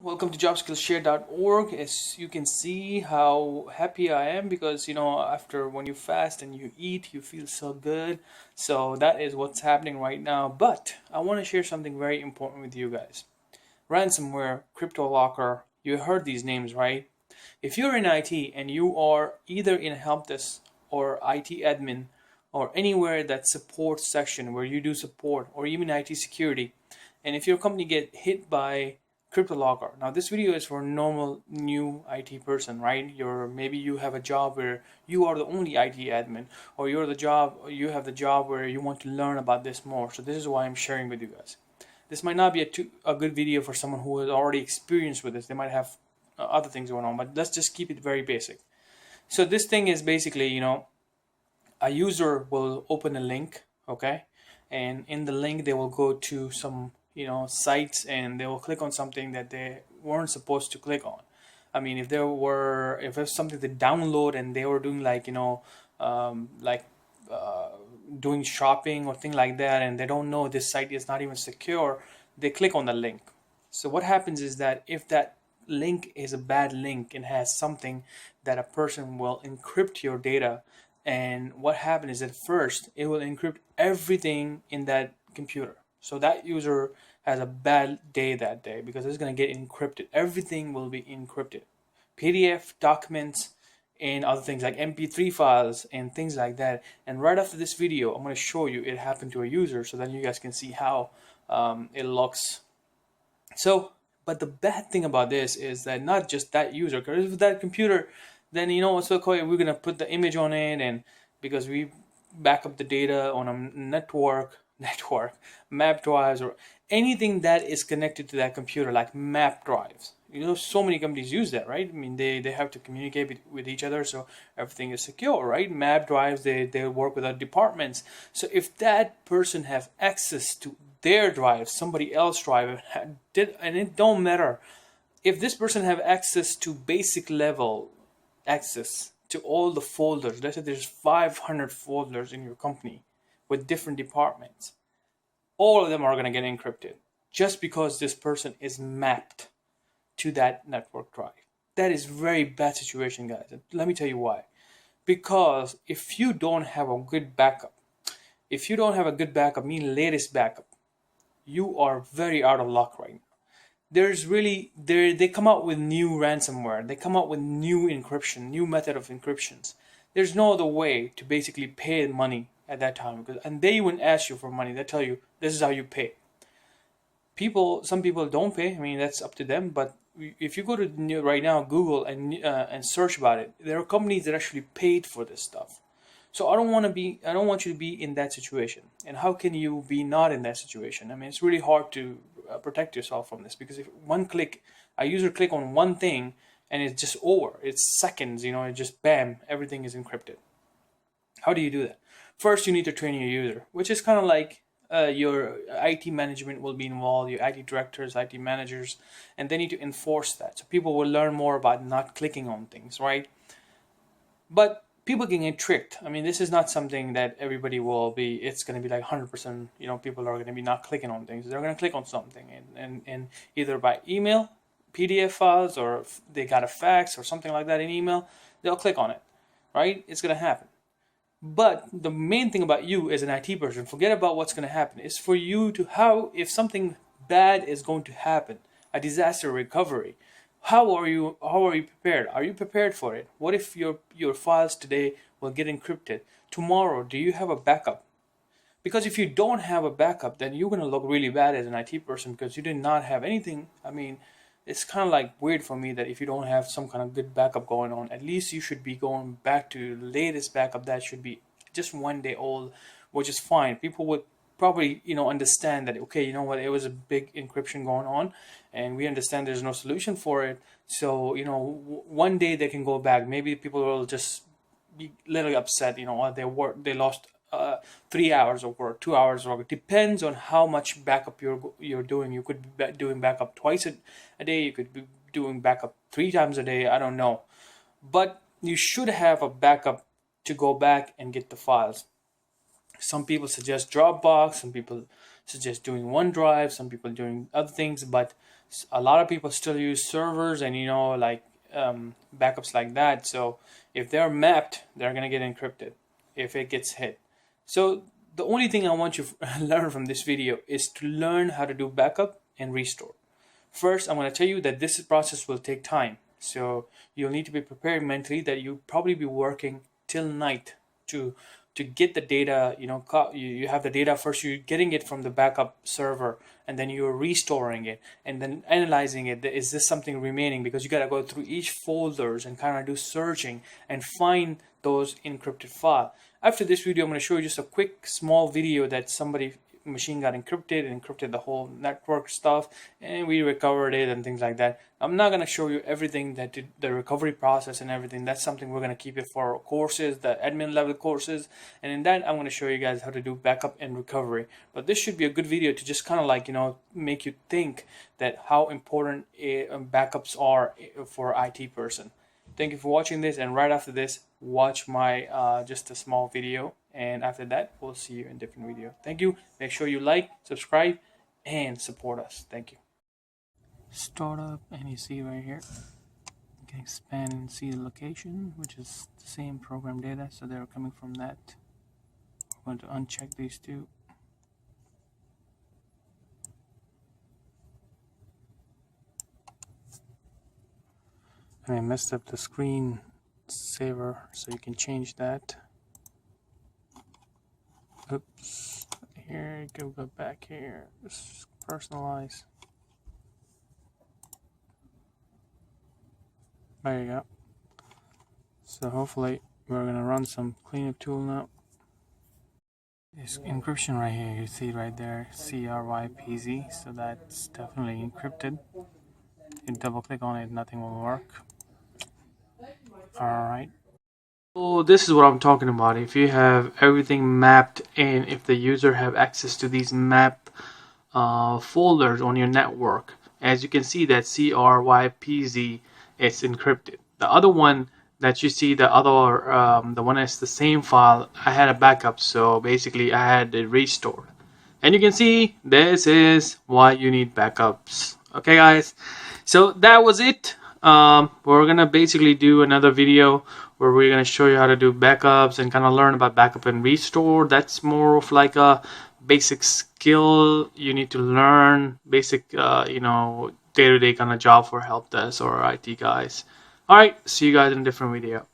Welcome to jobskillshare.org. As you can see how happy I am because after when you fast and you eat, you feel so good. So that is what's happening right now. But I want to share something very important with you guys. Ransomware, Cryptolocker, you heard these names, right? If you're in IT and you are either in help desk or IT admin or anywhere that supports section where you do support or even IT security, and if your company get hit by Cryptolocker. Now this video is for a normal new IT person, right? Maybe you have a job where you are the only IT admin, or you have the job where you want to learn about this more. So this is why I'm sharing with you guys. This might not be a good video for someone who has already experienced with this. They might have other things going on, but let's just keep it very basic. So this thing is basically, a user will open a link, okay, and in the link they will go to some sites, and they will click on something that they weren't supposed to click on. I mean, if there's something to download and they were doing like like doing shopping or thing like that, and they don't know this site is not even secure, they click on the link. So what happens is that if that link is a bad link and has something that a person will encrypt your data, and what happens is at first it will encrypt everything in that computer. So that user has a bad day that day because it's going to get encrypted. Everything will be encrypted. PDF, documents, and other things like MP3 files and things like that. And right after this video, I'm going to show you it happened to a user so that you guys can see how it looks. So, but the bad thing about this is that not just that user, because with that computer, then what's so cool, we're gonna put the image on it, and because we back up the data on a network, map drives, or anything that is connected to that computer, like map drives. So many companies use that, right? I mean, they have to communicate with each other, so everything is secure, right? Map drives, they work with our departments. So if that person have access to their drive, somebody else drive, and it don't matter if this person have access to basic level access to all the folders. Let's say there's 500 folders in your company with different departments. All of them are going to get encrypted just because this person is mapped to that network drive. That is very bad situation, guys. And let me tell you why. Because if you don't have a good backup, meaning latest backup, you are very out of luck right now. They come out with new ransomware. They come out with new encryption, new method of encryptions. There's no other way to basically pay money at that time, and they wouldn't ask you for money. They tell you this is how you pay. Some people don't pay. I mean, that's up to them. But if you go to right now Google and search about it, there are companies that actually paid for this stuff. So I don't want you to be in that situation. And how can you be not in that situation? I mean, it's really hard to protect yourself from this, because if a user click on one thing and it's just over, it's seconds, it just bam, everything is encrypted. How do you do that? First, you need to train your user, which is kind of like your IT management will be involved, your IT directors, IT managers, and they need to enforce that. So people will learn more about not clicking on things, right? But people can get tricked. I mean, this is not something that everybody it's going to be like 100%, people are going to be not clicking on things. They're going to click on something and either by email, PDF files, or if they got a fax or something like that in email, they'll click on it, right? It's going to happen. But the main thing about you as an IT person, forget about what's going to happen, is for you to if something bad is going to happen, a disaster recovery, how are you prepared? Are you prepared for it? What if your files today will get encrypted? Tomorrow, do you have a backup? Because if you don't have a backup, then you're going to look really bad as an IT person because you did not have anything. I mean, it's kind of like weird for me that if you don't have some kind of good backup going on, at least you should be going back to the latest backup that should be just 1 day old, which is fine. People would probably understand that, okay, you know what, it was a big encryption going on and we understand there's no solution for it, so 1 day they can go back. Maybe people will just be literally upset, they lost 3 hours of work, 2 hours of work. It depends on how much backup you're doing. You could be doing backup twice a day. You could be doing backup 3 times a day. I don't know, but you should have a backup to go back and get the files. Some people suggest Dropbox. Some people suggest doing OneDrive. Some people doing other things, but A lot of people still use servers and like backups like that. So if they're mapped, they're gonna get encrypted if it gets hit. So the only thing I want you to learn from this video is to learn how to do backup and restore. First, I'm going to tell you that this process will take time. So you'll need to be prepared mentally that you'll probably be working till night to get the data. You have the data first, you're getting it from the backup server, and then you're restoring it and then analyzing it. Is this something remaining? Because you got to go through each folders and kind of do searching and find those encrypted files. After this video, I'm going to show you just a quick small video that somebody machine got encrypted and encrypted the whole network stuff, and we recovered it and things like that. I'm not going to show you everything that did the recovery process and everything. That's something we're going to keep it for courses, the admin level courses, and in that I'm going to show you guys how to do backup and recovery. But this should be a good video to just kind of like make you think that how important backups are for IT person. Thank you for watching this, and right after this watch my just a small video, and after that we'll see you in a different video. Thank you. Make sure you like, subscribe, and support us. Thank you. Startup, and you see right here you can expand and see the location, which is the same program data, so they're coming from that. I'm going to uncheck these two. And I messed up the screen saver, so you can change that. Oops, here you go back here, just personalize. There you go. So hopefully we're gonna run some cleanup tool now. This encryption right here, you see right there, CRYPZ, so that's definitely encrypted. You double click on it, nothing will work. Alright. So this is what I'm talking about. If you have everything mapped, and if the user have access to these map folders on your network, as you can see that CRYPZ is encrypted. The other one that you see, the one that's the same file, I had a backup, so basically I had it restored. And you can see this is why you need backups. Okay guys, so that was it. We're gonna basically do another video where we're gonna show you how to do backups and kind of learn about backup and restore. That's more of like a basic skill you need to learn, basic day-to-day kind of job for help desk or IT guys. Alright, see you guys in a different video.